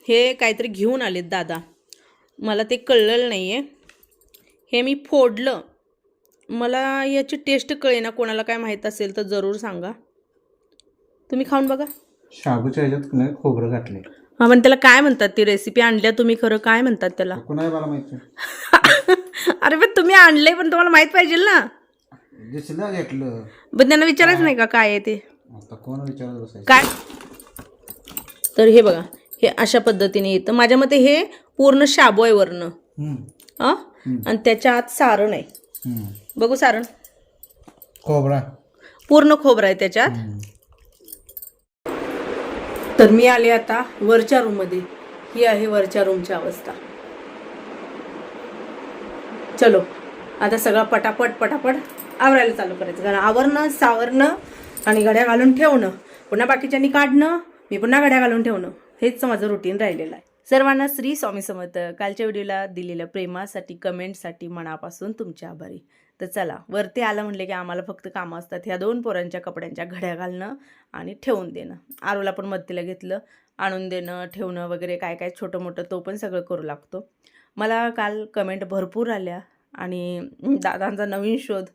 हे काहीतरी घेऊन आलेत दादा, मला ते कळलेलं नाही आहे. हे मी फोडलं, मला याची टेस्ट कळेना. कोणाला काय माहीत असेल तर जरूर सांगा. तुम्ही खाऊन बघा. शाबूच्या ह्याच्यात खोबरं घातले. हां, पण त्याला काय म्हणतात? ती रेसिपी आणल्या तुम्ही, खरं काय म्हणतात त्याला? नाही मला माहिती. अरे पण तुम्ही आणले, पण तुम्हाला माहीत पाहिजे ना. दिसलं घेतलं, पण त्यांना विचारायचं नाही का काय आहे ते? आता कोण विचारत बसायचं काय? तर हे बघा, हे अशा पद्धतीने येतं. माझ्या मते हे पूर्ण शाबू आहे वरनं, आणि त्याच्या आत सारण आहे. बघू सारण, खोबरा, पूर्ण खोबरा आहे त्याच्यात. तर मी आले आता वरच्या रूममध्ये. ही आहे वरच्या रूमची अवस्था. चलो आता सगळं पटापट आवरायला चालू करायचं. कारण आवरणं, सावरणं आणि घड्या घालून ठेवणं, पुन्हा बाकीच्यांनी काढणं, मी पुन्हा घड्या घालून ठेवणं, हेच माझं रुटीन राहिलेलं आहे. सर्वांना श्री स्वामी समर्थ. कालच्या व्हिडिओला दिलेल्या प्रेमासाठी, कमेंटसाठी मनापासून तुमचे आभारी. तर चला, वरती आलं म्हणले की आम्हाला फक्त कामं असतात. ह्या 2 पोरांच्या कपड्यांच्या घड्या घालणं आणि ठेवून देणं. आरूला पण मदतीला घेतलं, आणून देणं, ठेवणं वगैरे काय काय छोटं मोठं तो पण सगळं करू लागतो. मला काल कमेंट भरपूर आल्या आणि दादांचा नवीन शोध.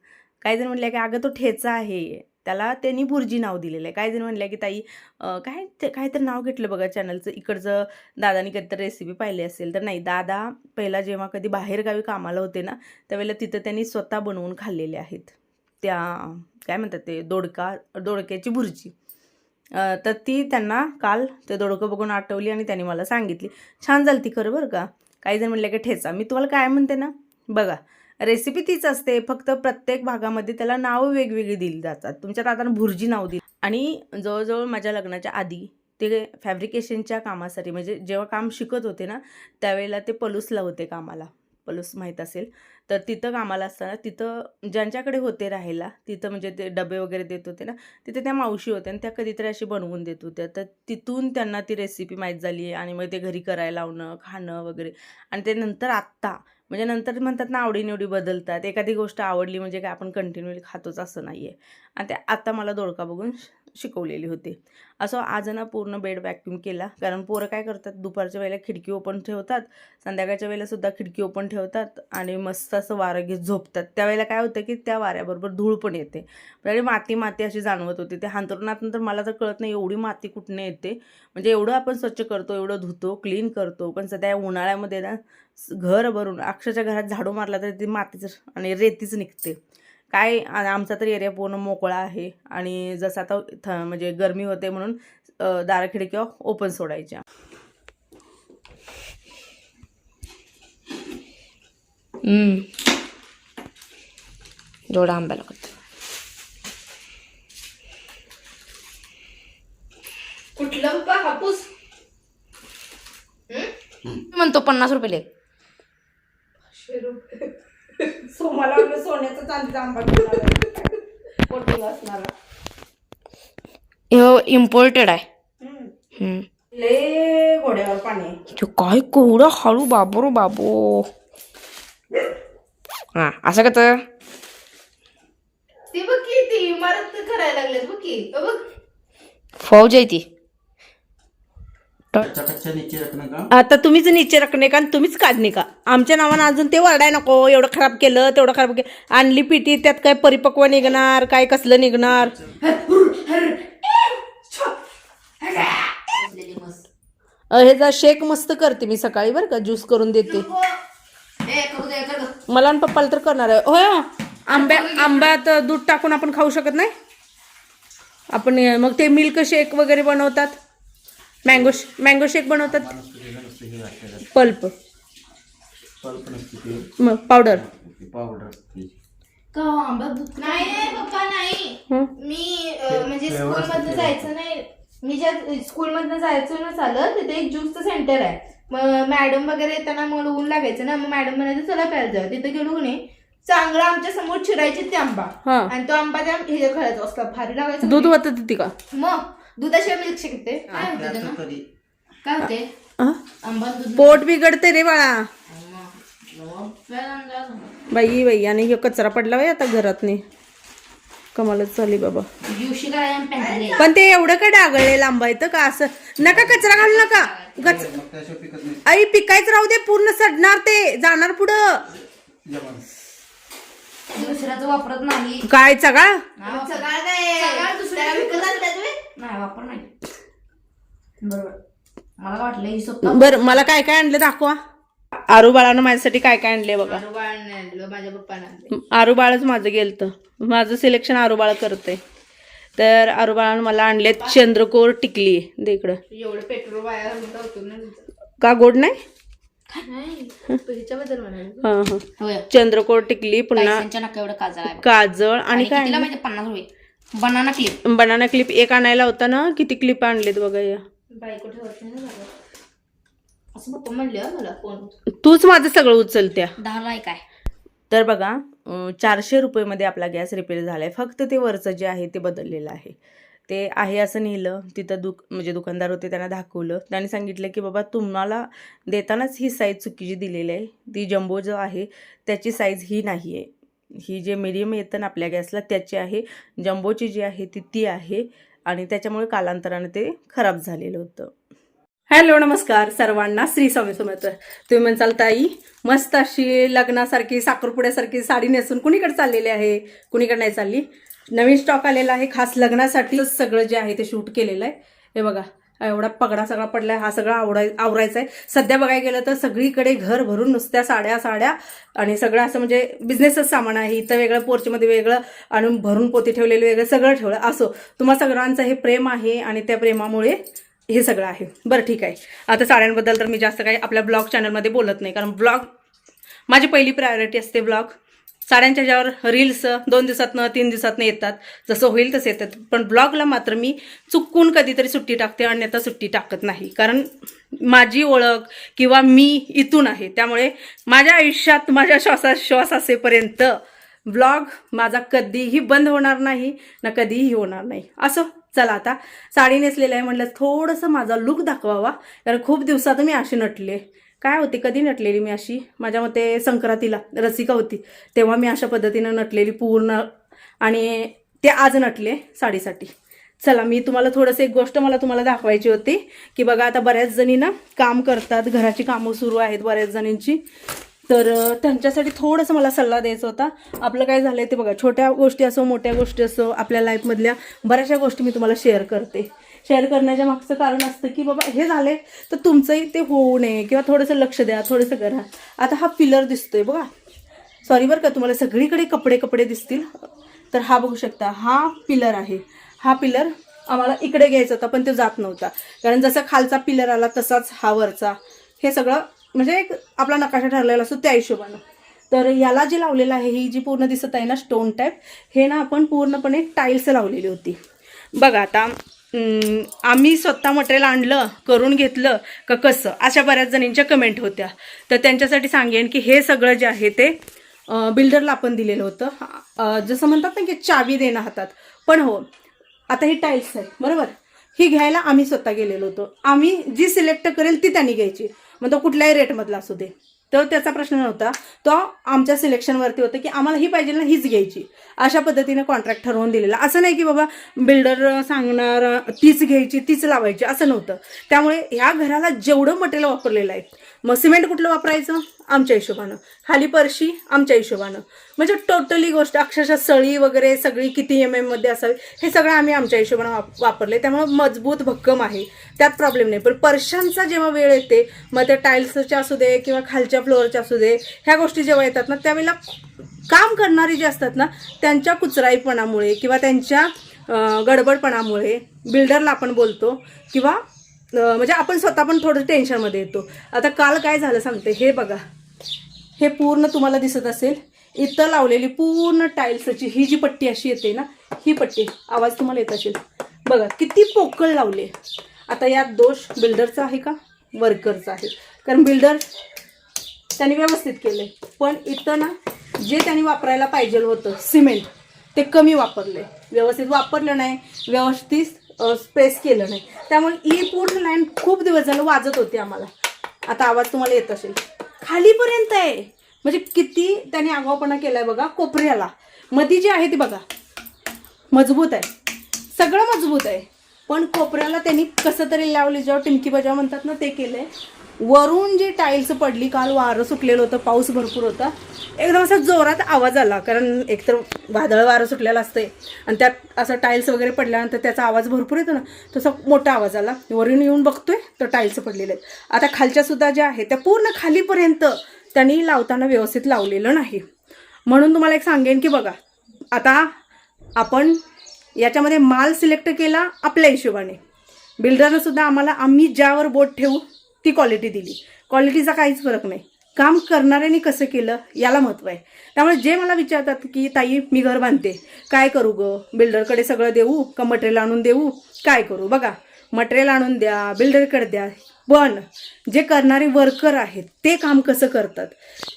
काही जण म्हणल्या की अगं तो ठेचा आहे, त्याला त्यांनी बुर्जी नाव दिलेलं आहे. काही जण म्हणल्या की ताई काय तर नाव घेतलं बघा चॅनलचं, इकडचं दादानी कधीतरी रेसिपी पाहिली असेल तर. नाही, दादा पहिला जेव्हा कधी बाहेरगावी कामाला होते ना, त्यावेळेला तिथं त्यांनी स्वतः बनवून खाल्लेले आहेत. त्या काय म्हणतात ते, दोडक्याची भुर्जी. तर ती त्यांना काल ते दोडकं बघून आठवली आणि त्यांनी मला सांगितली. छान झाली ती खरं बरं का. काही जण म्हणले की ठेचा. मी तुम्हाला काय म्हणते ना, बघा रेसिपी तीच असते, फक्त प्रत्येक भागामध्ये त्याला नावं वेगवेगळी दिली जातात. तुमच्या दादानं भुर्जी नाव दिली. आणि जवळजवळ माझ्या लग्नाच्या आधी ते फॅब्रिकेशनच्या कामासाठी, म्हणजे जेव्हा काम शिकत होते ना, त्यावेळेला ते पलूसला होते कामाला. पलूस माहीत असेल तर. तिथं कामाला असताना तिथं ज्यांच्याकडे होते राहायला, तिथं म्हणजे ते डबे वगैरे देत होते ना, तिथे त्या मावशी होत्या आणि त्या कधीतरी अशी बनवून देत होत्या. तर तिथून त्यांना ती रेसिपी माहीत झाली आणि मग ते घरी करायला लावणं, खाणं वगैरे. आणि ते नंतर आत्ता म्हणजे नंतर म्हणतात ना, आवडीनिवडी बदलतात. एखादी गोष्ट आवडली म्हणजे काय आपण कंटिन्युअली खातोच असं नाही आहे. आणि ते आत्ता मला दोडका बघून शिकवलेली होती. असं आज ना पूर्ण बेड वॅक्यूम केला. कारण पोरं काय करतात, दुपारच्या वेळेला खिडकी ओपन ठेवतात, संध्याकाळच्या वेळेलासुद्धा खिडकी ओपन ठेवतात आणि मस्त असं वारं घेत झोपतात. त्यावेळेला काय होतं की त्या वाऱ्याबरोबर धूळ पण येते. म्हणजे माती अशी जाणवत होती. ते हांतरुणातून तर मला तर कळत नाही एवढी माती कुठून येते. म्हणजे एवढं आपण स्वच्छ करतो, एवढं धुतो, क्लीन करतो, पण सध्या उन्हाळ्यामध्ये ना घर भरून अक्षरशः घरात झाडू मारला तरी ती मातीच आणि रेतीच निघते. काय आमचा तर एरिया पूर्ण मोकळा आहे आणि जसं आता म्हणजे गरमी होते म्हणून दारा खिडक्या ओपन सोडायच्या. जेवढा आंब्याला करतो. कुठलं पप्पा हापूस म्हणतो 50 रुपये लेख. सोमाला सोन्याचा चांदीचा आंबा असणार. इम्पोर्टेड आहे. ले घोड्यावर पाणी काय केवढं हळू बाबू बाबू. हा असं का तर ती बघ की, ती इमारत करायला लागले बघ की, बघ फौज आहे ती. आता तुम्हीच नीचे रखणे का, तुम्हीच काढणे का. आमच्या नावानं अजून ते वरडाय नको, एवढं खराब केलं तेवढं खराब केलं. आणली पिटी, त्यात काय परिपक्व निघणार, काय कसलं निघणार. ह्याचा शेक मस्त करते मी सकाळी बरं का, ज्यूस करून देते. मला आणि पप्पाला तर करणार आहे. होय, आंब्यात दूध टाकून आपण खाऊ शकत नाही आपण. मग ते मिल्क शेक वगैरे बनवतात, मँगो शेक बनवतात. पल्प मग पावडर नाही पप्पा नाही. मी म्हणजे स्कूलमधनं जायचं नाही, मी ज्या स्कूलमधनं जायचं ना चालत, तिथे एक ज्यूसचं सेंटर आहे. मग मॅडम वगैरे येताना मग ऊन लागायचं ना, मग मॅडम म्हणायचं चला प्यायला जाऊ. तिथे गेलो की नाही, चांगला आमच्या समोर चिरायचे ते आंबा, आणि तो आंबा त्या हे खायचा असला भारी लागायचं. दूध होतं तिथे का, मग दुधाशिवाय मिल्कशेक येते. काय होते काय होते आंबा दूध पोट बिघडते रे बाळा. बाई आणि हे कचरा पडला बाई आता घरात नाही. कमालच झाली बाबा. दिवशी काय पॅन्ट पण ते एवढं काय डागळे लांबायचं का असं? नका कचरा घालू नका. मग त्याशिवाय पिकत नाही आई पिकायचं राहू दे, पूर्ण सडणार ते, जाणार पुढं. जमान. दुसऱ्याचं वापरत नाही. काय सगळा सगळं काय दुसऱ्याला विकत आणतात व्हय? नाही वापर नाही. बरोबर मला वाटलं ही स्वतः बर, मला काय काय आणलं दाखवा. आरू बाळानं माझ्यासाठी काय काय आणले बघा. माझ्या पप्पानं आरू बाळच माझं गेलतं, माझं सिलेक्शन आरू बाळ करते. तर आरू बाळानं मला आणले चंद्रकोर टिकली. दे इकडं. एवढं पेट्रोल वाया होतो ना का गोड नाही? ह्याच्याबद्दल म्हणाले. हा हा. चंद्रकोर टिकली, पुन्हा नका एवढं काजळ आहे. काजळ आणि काय कितीला म्हणजे 50 रुपये. Banana clip. बनाना क्लिप एक आणायला होता ना. किती क्लिप आणलेत बघा या. बायको ठेवत नाही ना असं पप्पा म्हणले मला फोन. तूच माझं सगळं उचलत्या. 10 ला काय. तर बघा 400 रुपयेमध्ये आपला गॅस रिपेअर झाला आहे. फक्त ते वरचं जे आहे ते बदललेलं आहे. ते आहे असं नेलं तिथं. म्हणजे दुकानदार होते, त्यांना दाखवलं. त्यांनी सांगितलं की बाबा तुम्हाला देतानाच ही साईज चुकीची दिलेली आहे. ती जम्बो जो आहे त्याची साईज ही नाही आहे. ही जे मीडियम येतं ना आपल्या गॅसला त्याची आहे. जम्बोची जी आहे ती आहे. आणि त्याच्यामुळे कालांतराने ते खराब झालेलं होतं. हॅलो नमस्कार सर्वांना, श्री स्वामी समर्थ. तुम्ही म्हणसाल ताई मस्त अशी लग्नासारखी साखरपुड्यासारखी साडी नेसून कुणीकडे चाललेली आहे? कुणीकडे नाही चालली. नवीन स्टॉक आलेला आहे खास लग्नासाठी. सगळं जे आहे ते शूट केलेलं आहे. हे बघा एवढा पगडा सगळा पडलाय. हा सगळा आवरायचा आहे. सध्या बघायला गेलं तर सगळीकडे घर भरून नुसत्या साड्या आणि सगळं असं म्हणजे बिझनेसच सामान आहे. इथं वेगळं, पोर्चमध्ये वेगळं आणि भरून पोती ठेवलेलं वेगळं, सगळं ठेवलं. असो तुम्हा सगळ्यांचं हे प्रेम आहे आणि त्या प्रेमामुळे हे सगळं आहे. बरं ठीक आहे. आता साड्यांबद्दल तर मी जास्त काही आपल्या ब्लॉग चॅनलमध्ये बोलत नाही, कारण ब्लॉग माझी पहिली प्रायोरिटी असते. ब्लॉग साड्यांच्या ज्यावर रील्स 2 दिवसातनं 3 दिवसातनं येतात, जसं होईल तसं येतात. पण ब्लॉगला मात्र मी चुकून कधीतरी सुट्टी टाकते, अन्यथा सुट्टी टाकत नाही. कारण माझी ओळख किंवा मी इथून आहे. त्यामुळे माझ्या आयुष्यात माझ्या श्वास असेपर्यंत ब्लॉग माझा कधीही बंद होणार नाही ना कधीही होणार नाही. असं चला आता साडी नेसलेलं आहे म्हटलं थोडंसं माझा लुक दाखवावा. कारण खूप दिवसात मी अशी नटले. काय होते, कधी नटलेली मी अशी? माझ्या मते संक्रांतीला रसिका होती तेव्हा मी अशा पद्धतीनं नटलेली पूर्ण. आणि ते आज नटले साडीसाठी. चला मी तुम्हाला थोडंसं एक गोष्ट मला तुम्हाला दाखवायची होती की बघा आता बऱ्याच जणी ना काम करतात, घराची कामं सुरू आहेत बऱ्याच जणींची. तर त्यांच्यासाठी थोडंसं मला सल्ला द्यायचा होता. आपलं काय झालं आहे ते बघा, छोट्या गोष्टी असो मोठ्या गोष्टी असो आपल्या लाईफमधल्या बऱ्याचशा गोष्टी मी तुम्हाला शेअर करते. शेअर करण्याच्या मागचं कारण असतं की बाबा हे झाले तर तुमचंही ते होऊ नये किंवा थोडंसं लक्ष द्या, थोडंसं करा. आता हा पिलर दिसतोय बघा, सॉरी बरं का, तुम्हाला सगळीकडे कपडे दिसतील. तर हा बघू शकता, हा पिलर आहे. हा पिलर आम्हाला इकडे घ्यायचा होता पण तो जात नव्हता. कारण जसा खालचा पिलर आला तसाच हा वरचा. हे सगळं म्हणजे एक आपला नकाशा ठरलेला असतो त्या हिशोबानं. तर याला जे लावलेलं आहे, ही जी पूर्ण दिसत आहे ना स्टोन टाईप, हे ना आपण पूर्णपणे टाईल्स लावलेली होती. बघा आता आम्ही स्वतः मटेरियल आणलं, करून घेतलं का कसं, अशा बऱ्याच जणींच्या कमेंट होत्या. तर त्यांच्यासाठी सांगेन की हे सगळं जे आहे ते बिल्डरला आपण दिलेलं होतं. जसं म्हणतात ना की चावी देणं हातात. पण हो आता ही टाईल्स आहे बरोबर, ही घ्यायला आम्ही स्वतः गेलेलो होतो. आम्ही जी सिलेक्ट करेल ती त्यांनी घ्यायची, मग तो कुठल्याही रेटमधला असू दे. तर त्याचा प्रश्न नव्हता, तो आमच्या सिलेक्शनवरती होतं की आम्हाला ही पाहिजे ना हीच घ्यायची. अशा पद्धतीने कॉन्ट्रॅक्ट ठरवून दिलेला. असं नाही की बाबा बिल्डर सांगणार तीच घ्यायची तीच लावायची असं नव्हतं. त्यामुळे ह्या घराला जेवढं मटेरियल वापरलेलं आहे, मग सिमेंट कुठलं वापरायचं आमच्या हिशोबानं, खाली परशी आमच्या हिशोबानं, म्हणजे टोटली गोष्ट अक्षरशः सळी वगैरे सगळी किती MM मध्ये असावी हे सगळं आम्ही आमच्या हिशोबानं वापरले. त्यामुळे मजबूत भक्कम आहे, त्यात प्रॉब्लेम नाही. पण परशांचा जेव्हा वेळ येते, मग त्या टाईल्सच्या असू दे किंवा खालच्या फ्लोअरच्या असू दे, ह्या गोष्टी जेव्हा येतात ना त्यावेळेला काम करणारी जे असतात ना त्यांच्या कुचराईपणामुळे किंवा त्यांच्या गडबडपणामुळे बिल्डरला आपण बोलतो किंवा म्हणजे आपण स्वतः पण थोडं टेन्शनमध्ये येतो. आता काल काय झालं सांगते. हे बघा, हे पूर्ण तुम्हाला दिसत असेल इथं लावलेली पूर्ण टाईल्सची ही जी पट्टी अशी येते ना, ही पट्टी आवाज तुम्हाला येत असेल बघा किती पोकळ लावले. आता यात दोष बिल्डरचा आहे का वर्करचा आहे? कारण बिल्डर त्यांनी व्यवस्थित केले, पण इथं ना जे त्यांनी वापरायला पाहिजे होतं सिमेंट ते कमी वापरले, व्यवस्थित वापरलं नाही, व्यवस्थित स्पेस केलं नाही. त्यामुळे ही पूर्ण लाईन खूप दिवस झालं वाजत होती आम्हाला. आता आवाज तुम्हाला येत असेल, खालीपर्यंत आहे. म्हणजे किती त्यांनी आगाऊपणा केलाय बघा. कोपऱ्याला मध्ये जी आहे ती बघा, मजबूत आहे, सगळं मजबूत आहे. पण कोपऱ्याला त्यांनी कसं तरी लावली, जेव्हा टिमकी बजाव म्हणतात ना ते केलंय. वरून जी टाईल्स पडली, काल वारं सुटलेलं होतं, पाऊस भरपूर होता, एकदम असा जोरात आवाज आला. कारण एकतर वादळ वारं सुटलेलं असतंय आणि त्यात असं टाईल्स वगैरे पडल्यानंतर त्याचा आवाज भरपूर येतो ना, तसा मोठा आवाज आला. वरून येऊन बघतोय तर टाईल्स पडलेले आहेत. आता खालच्या सुद्धा ज्या आहेत त्या पूर्ण खालीपर्यंत त्यांनी लावताना व्यवस्थित लावलेलं नाही. म्हणून तुम्हाला एक सांगेन की बघा, आता आपण याच्यामध्ये माल सिलेक्ट केला आपल्या हिशोबाने. बिल्डरनं सुद्धा आम्हाला आम्ही ज्यावर बोट ठेवू ती क्वालिटी दिली. क्वालिटीचा काहीच फरक नाही, काम करणाऱ्यांनी कसं केलं याला महत्त्व आहे. त्यामुळे जे मला विचारतात की ताई मी घर बांधते, काय करू गं, बिल्डरकडे सगळं देऊ का मटेरियल आणून देऊ, काय करू? बघा, मटेरियल आणून द्या, बिल्डरकडे द्या, पण जे करणारे वर्कर आहेत ते काम कसं करतात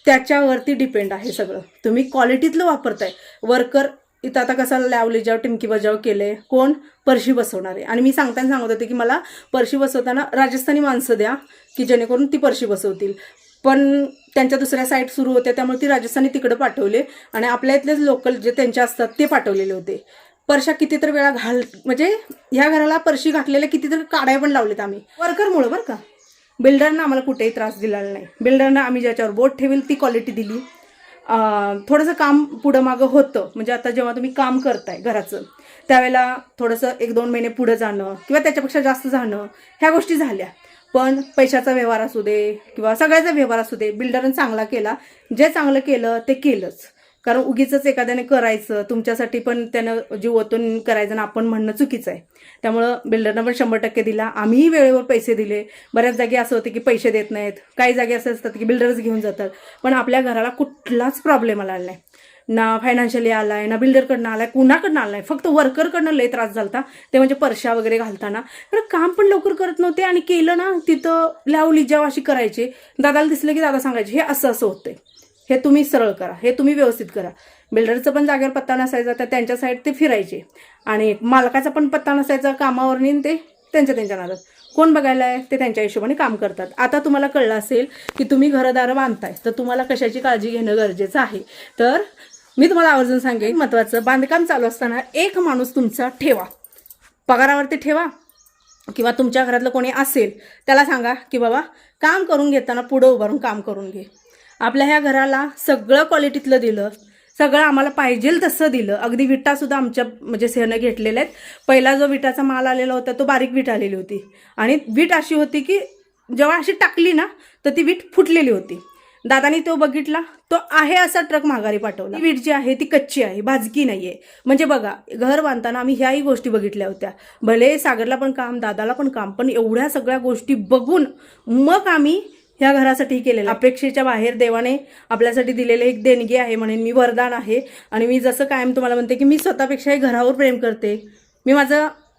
त्याच्यावरती डिपेंड आहे सगळं. तुम्ही क्वालिटीतलं वापरताय. वर्कर इथं आता कसं लावली जेव्हा टिमकी बजाव केले, कोण परशी बसवणारे. आणि मी सांगताना सांगत होते की मला परशी बसवताना राजस्थानी माणसं द्या की जेणेकरून ती परशी बसवतील. पण त्यांच्या दुसऱ्या साईट सुरू होत्या त्यामुळे ती राजस्थानी तिकडे पाठवले आणि आपल्या इथलेच लोकल जे त्यांचे असतात ते पाठवलेले होते. परशा कितीतरी वेळा म्हणजे ह्या घराला परशी घातलेल्या कितीतरी काड्या पण लावलेत आम्ही वर्करमुळं बरं का. बिल्डरनं आम्हाला कुठेही त्रास दिलेला नाही. बिल्डरनं आम्ही ज्याच्यावर बोट ठेवेल ती क्वालिटी दिली. थोडंसं काम पुढं मागं होतं, म्हणजे आता जेव्हा तुम्ही काम करताय घराचं त्यावेळेला थोडंसं 1-2 महिने पुढं जाणं किंवा त्याच्यापेक्षा जास्त जाणं ह्या गोष्टी झाल्या. पण पैशाचा व्यवहार असू दे किंवा सगळ्याचा व्यवहार असू दे, बिल्डरनं चांगला केला. जे चांगलं केलं ते केलंच. कारण उगीच एखाद्याने करायचं तुमच्यासाठी पण त्यानं जीव ओतून करायचं ना आपण म्हणणं चुकीचं आहे. त्यामुळं बिल्डरनं पण 100% दिला. आम्हीही वेळेवर पैसे दिले. बऱ्याच जागी असं होतं की पैसे देत नाहीत, काही जागी असं असतात की बिल्डरच घेऊन जातात. पण आपल्या घराला कुठलाच प्रॉब्लेम आला नाही, ना फायनान्शियली आलाय ना बिल्डरकडनं आलाय, कुणाकडनं आला नाही. फक्त वर्करकडनं लय त्रास झाला ते म्हणजे परशा वगैरे घालताना. तर काम पण लवकर करत नव्हते आणि केलं ना तिथं लावली जेव्हा अशी करायची, दादाला दिसलं की दादा सांगायचे हे असं असं होतंय, हे तुम्ही सरळ करा, हे तुम्ही व्यवस्थित करा. बिल्डरचं पण जागेवर पत्ता नसायचा तर त्यांच्या साईड ते फिरायचे आणि मालकाचा पण पत्ता नसायचा कामावर नेऊन ते त्यांच्या नादात. कोण बघायला आहे ते त्यांच्या हिशोबाने काम करतात. आता तुम्हाला कळलं असेल की तुम्ही घरदार बांधताय तर तुम्हाला कशाची काळजी घेणं गरजेचं आहे. तर मी तुम्हाला आवर्जून सांगेन, महत्त्वाचं बांधकाम चालू असताना एक माणूस तुमचा ठेवा, पगारावरती ठेवा किंवा तुमच्या घरातलं कोणी असेल त्याला सांगा की बाबा काम करून घेताना पुढं उभारून काम करून घे. आपल्या ह्या घराला सगळं क्वालिटीतलं दिलं, सगळं आम्हाला पाहिजे तसं दिलं. अगदी विटासुद्धा आमच्या म्हणजे सेनं घेतलेल्या आहेत. पहिला जो विटाचा माल आलेला होता तो बारीक वीट आलेली होती आणि वीट अशी होती की जेव्हा अशी टाकली ना तर ती वीट फुटलेली होती. दादानी तो बघितला, तो आहे असा ट्रक माघारी पाठवला. वीट जी आहे ती कच्ची आहे, भाजकी नाहीये. म्हणजे बघा, घर बांधताना आम्ही ह्याही गोष्टी बघितल्या होत्या. भले सागरला पण काम, दादाला पण काम, पण एवढ्या सगळ्या गोष्टी बघून मग आम्ही ह्या घरासाठी केलेलं. अपेक्षेच्या बाहेर देवाने आपल्यासाठी दिलेले एक देणगी आहे म्हणेन मी, वरदान आहे. आणि मी जसं कायम तुम्हाला म्हणते की मी स्वतःपेक्षाही घरावर प्रेम करते. मी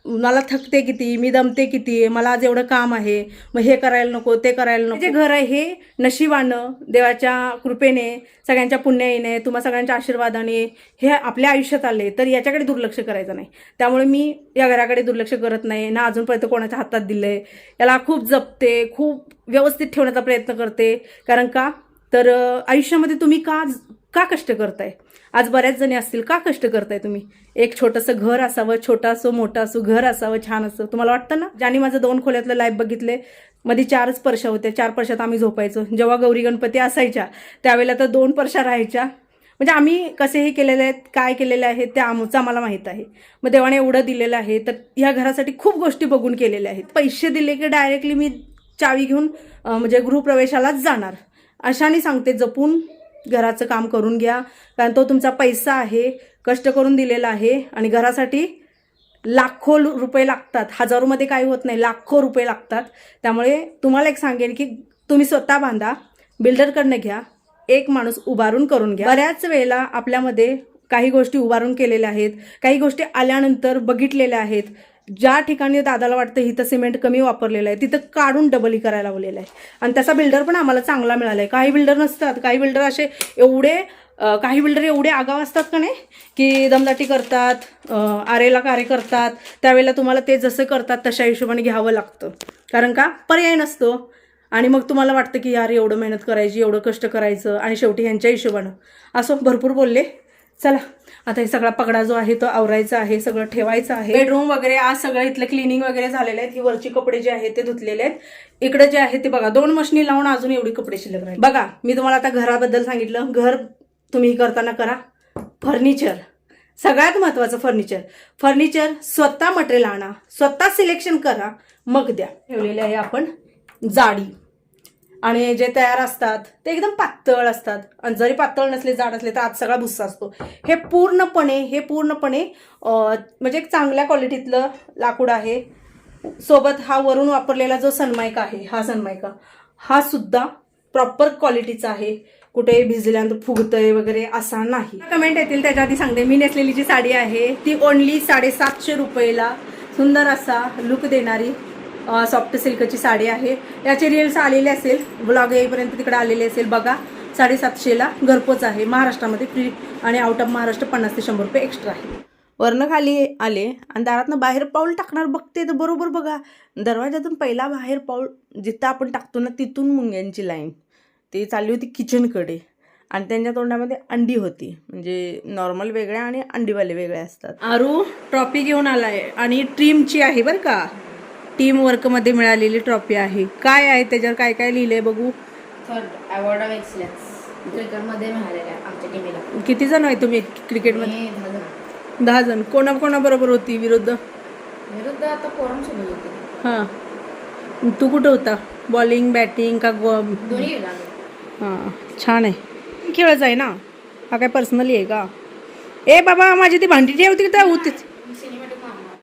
मला थकते किती, मी दमते किती, मला आज एवढं काम आहे, मग हे करायला नको ते करायला नको. जे घर आहे हे नशिबानं, देवाच्या कृपेने, सगळ्यांच्या पुण्याईने, तुम्हा सगळ्यांच्या आशीर्वादाने हे आपल्या आयुष्यात आले, तर याच्याकडे दुर्लक्ष करायचं नाही. त्यामुळे मी या घराकडे दुर्लक्ष करत नाही ना, अजूनपर्यंत कोणाच्या हातात दिलंय. याला खूप जपते, खूप व्यवस्थित ठेवण्याचा प्रयत्न करते. कारण का तर आयुष्यामध्ये तुम्ही का कष्ट करताय? आज बऱ्याच जणी असतील, का कष्ट करताय तुम्ही? एक छोटंसं घर असावं, छोटा असो मोठं असो, घर असावं छान असं तुम्हाला वाटतं ना. ज्याने माझं 2 खोल्यातलं लाईफ बघितले, मध्ये 4च परशा होत्या, 4 परशात आम्ही झोपायचो. जेव्हा गौरी गणपती असायच्या त्यावेळेला तर 2 परशा राहायच्या. म्हणजे आम्ही कसेही केलेले आहेत, काय केलेले आहे ते आमचं आम्हाला माहीत आहे. मग देवाने एवढं दिलेलं आहे तर ह्या घरासाठी खूप गोष्टी बघून केलेल्या आहेत. पैसे दिले की डायरेक्टली मी चावी घेऊन म्हणजे गृहप्रवेशालाच जाणार अशाने सांगते. जपून घराचं काम करून घ्या, कारण तो तुमचा पैसा आहे, कष्ट करून दिलेला आहे. आणि घरासाठी लाखो रुपये लागतात, हजारोमध्ये काही होत नाही, लाखो रुपये लागतात. त्यामुळे तुम्हाला एक सांगेन की तुम्ही स्वतः बांधा, बिल्डरकडनं घ्या, एक माणूस उभारून करून घ्या. बऱ्याच वेळेला आपल्यामध्ये काही गोष्टी उभारून केलेल्या आहेत, काही गोष्टी आल्यानंतर बघितलेल्या आहेत. ज्या ठिकाणी दादाला वाटतं इथं सिमेंट कमी वापरलेलं आहे तिथं काढून डबल करायला लावलेलं आहे. आणि त्याचा बिल्डर पण आम्हाला चांगला मिळाला आहे. काही बिल्डर नसतात, काही बिल्डर असे काही बिल्डर एवढे आगाव असतात का नाही की दमदाटी करतात, आरेला कार्य करतात. त्यावेळेला तुम्हाला ते जसं करतात तशा हिशोबाने घ्यावं लागतं, कारण का पर्याय नसतो. आणि मग तुम्हाला वाटतं की यार एवढं मेहनत करायची, एवढं कष्ट करायचं, आणि शेवटी ह्यांच्या हिशोबानं. असं भरपूर बोलले, चला आता हे सगळा पगडा जो आहे तो आवरायचा आहे, सगळं ठेवायचं आहे. बेडरूम वगैरे आज सगळं इथलं क्लिनिंग वगैरे झालेले आहेत. ही वरची कपडे जे आहेत ते धुतलेले आहेत. इकडे जे आहे ते बघा 2 मशनी लावून अजून एवढी कपडे शिल्लक राहील. बघा मी तुम्हाला आता घराबद्दल सांगितलं. घर तुम्ही करताना करा. फर्निचर सगळ्यात महत्वाचं, फर्निचर स्वतः मटेरियल आणा, स्वतः सिलेक्शन करा, मग द्या. ठेवलेले आहे आपण जाडी, आणि जे तयार असतात ते एकदम पातळ असतात, आणि जरी पातळ नसले जाड असले तर आत सगळा भुस्सा असतो. हे पूर्णपणे म्हणजे एक चांगल्या क्वालिटीतलं लाकूड आहे. सोबत हा वरून वापरलेला जो सनमायका आहे, हा सुद्धा प्रॉपर क्वालिटीचा आहे. कुठे भिजल्यानंतर फुगतंय वगैरे असा नाही. कमेंट येतील त्याच्या आधी सांगते, मी नेसलेली जी साडी आहे ती ओनली 750 रुपयेला सुंदर असा लुक देणारी सॉफ्ट सिल्कची साडी आहे. याचे रील्स आलेले असेल, ब्लॉग येईपर्यंत तिकडे आलेले असेल बघा. 750ला घरपोच आहे. महाराष्ट्रामध्ये फ्री, आणि आउट ऑफ महाराष्ट्र 50 ते 100 रुपये एक्स्ट्रा आहे. वरनं खाली आले आणि दारातनं बाहेर पाऊल टाकणार बघते तर बरोबर बघा, दरवाजातून पहिला बाहेर पाऊल जिथं आपण टाकतो ना तिथून मुंग्यांची लाईन ती चालली होती किचनकडे, आणि त्यांच्या तोंडामध्ये अंडी होती. म्हणजे नॉर्मल वेगळ्या आणि अंडीवाले वेगळे असतात. आरू ट्रॉफी घेऊन आलाय, आणि टीमची आहे बरं का, टीम वर्कमध्ये मिळालेली ट्रॉफी आहे. काय आहे त्याच्यावर, काय काय लिहिलंय बघू. थर्ड अवॉर्ड ऑफ एक्सलन्स क्रिकेटमध्ये मिळालेला आहे आमच्या टीमला. किती जण आहे तुम्ही क्रिकेटमध्ये? 10 जण. कोणाबरोबर होती विरुद्ध? आता फोरम सोबत होते. हां, तू कुठं होता? बॉलिंग, बॅटिंग का? दोन्ही हां, छान आहे. खेळच आहे ना, हा काय पर्सनली आहे का? ए बाबा माझी ती भांडी ठेवती का होतीच.